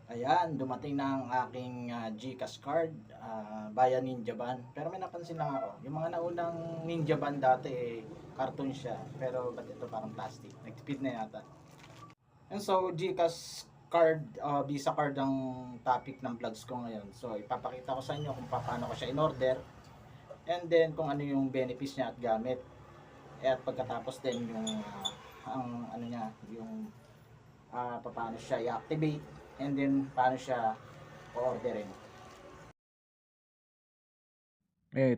Ayan, dumating na ang aking GCash card via Ninja Van. Pero may napansin lang ako, yung mga naunang Ninja Van dati karton siya. Pero ba't ito parang plastic? Nagtipid na yata. And so, GCash card, Visa card ang topic ng vlogs ko ngayon. So, ipapakita ko sa inyo kung paano ko siya in-order. And then, kung ano yung benefits niya at gamit. At pagkatapos din yung ang ano niya, yung paano siya i-activate and then paano siya o-orderin.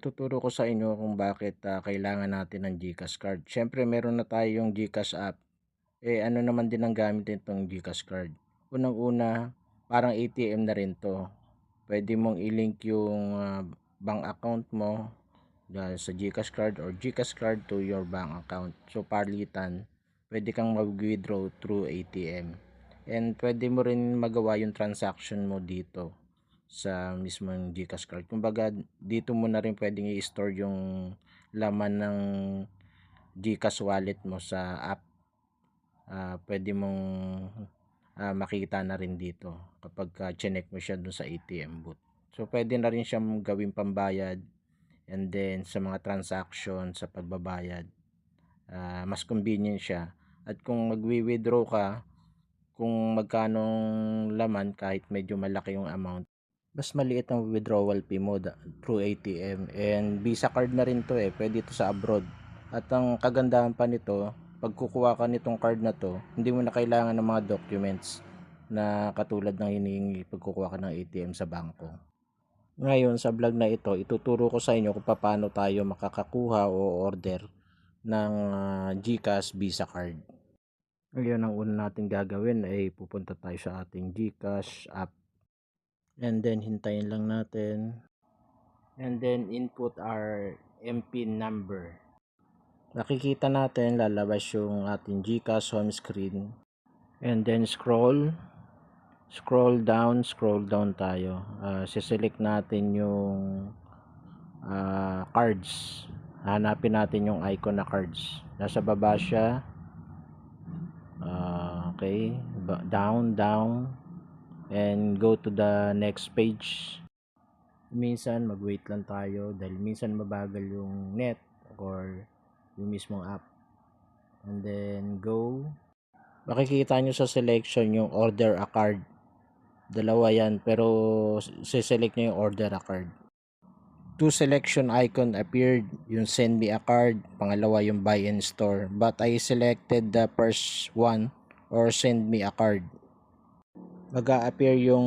Tuturo ko sa inyo kung bakit kailangan natin ng GCash card. Siyempre, meron na tayong GCash app. Ano naman din ang gamit nitong GCash card? Unang-una, parang ATM na rin to. Pwede mong i-link yung bank account mo dahil sa GCash card or GCash card to your bank account. So, palitan, pwede kang mag-withdraw through ATM. And pwede mo rin magawa yung transaction mo dito sa mismong GCash card. Kumbaga, dito mo na rin pwedeng i-store yung laman ng GCash wallet mo sa app. Pwede mong makita na rin dito kapag chinek mo siya dun sa ATM booth. So, pwede na rin siyang gawing pambayad and then sa mga transaction sa pagbabayad. Mas convenient siya. At kung magwi-withdraw ka, kung magkanong laman kahit medyo malaki yung amount, mas maliit ang withdrawal fee mo through ATM. And Visa card na rin to pwede ito sa abroad. At ang kagandahan pa nito, pag kukuha ka nitong card na to, hindi mo na kailangan ng mga documents na katulad ng hinihingi pag kukuha ka ng ATM sa bangko. Ngayon sa vlog na ito, ituturo ko sa inyo kung paano tayo makakakuha o order ng GCash Visa card. Ngayon ang una natin gagawin ay pupunta tayo sa ating GCash app. And then hintayin lang natin. And then input our MPIN number. Nakikita natin lalabas yung ating GCash home screen. And then scroll down tayo. Siselect natin yung cards. Hanapin natin yung icon na cards. Nasa baba siya. Okay, down and go to the next page. Minsan mag-wait lang tayo dahil minsan mabagal yung net or yung mismong app. And then go. Makikita nyo sa selection yung order a card. Dalawa yan pero siselect nyo yung order a card. Two selection icon appeared, yung send me a card, pangalawa yung buy and store, but I selected the first one or send me a card. Mag-a-appear yung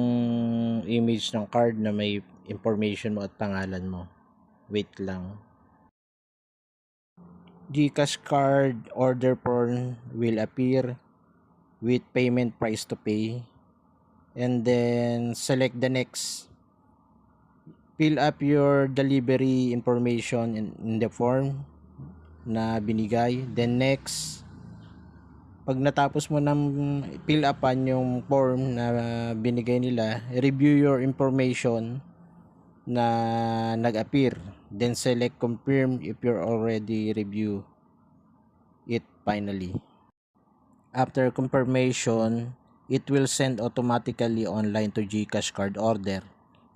image ng card na may information mo at pangalan mo. Wait lang. GCash card order form will appear with payment price to pay, and then select the next. Fill up your delivery information in the form na binigay. Then next, pag natapos mo ng fill upan yung form na binigay nila, review your information na nag-appear. Then select confirm if you're already review it finally. After confirmation, it will send automatically online to GCash card order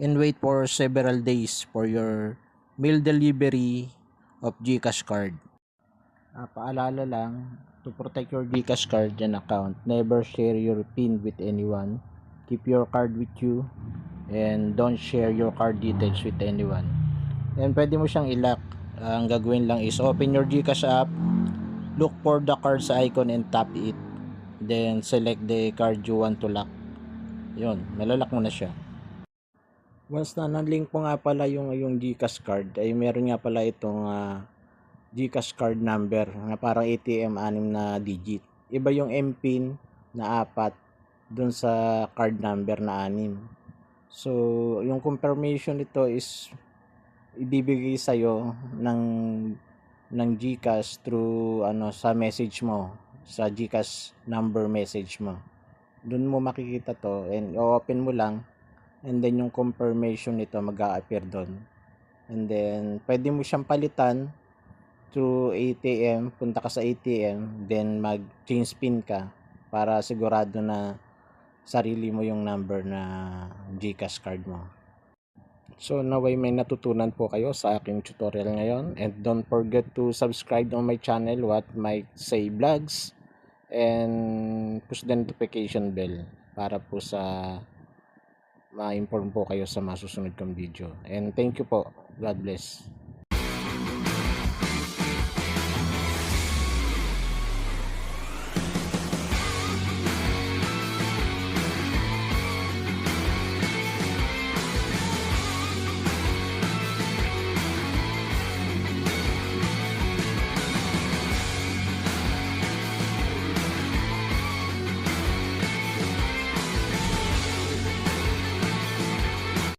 and wait for several days for your mail delivery of GCash card. Paalala lang, to protect your GCash card and account, never share your PIN with anyone. Keep your card with you and don't share your card details with anyone. And pwede mo siyang i-lock. Ang gagawin lang is open your GCash app, look for the cards icon and tap it. Then select the card you want to lock. Yun, nalalak mo na siya. Once na na-link mo nga pala yung GCash card, ay meron nga pala itong GCash card number na parang ATM 6 na digit. Iba yung MPIN na 4 dun sa card number na 6. So, yung confirmation nito is ibibigay sa'yo ng GCash through sa message mo, sa GCash number message mo. Doon mo makikita to and open mo lang and then yung confirmation nito mag-a-appear doon. And then pwede mo siyang palitan through ATM, punta ka sa ATM, then mag-change PIN ka para sigurado na sarili mo yung number na GCash card mo. So naway may natutunan po kayo sa aking tutorial ngayon, and don't forget to subscribe on my channel, What Mike Say Vlogs, and push the notification bell para po sa ma-inform po kayo sa masusunod kong video. And thank you po. God bless.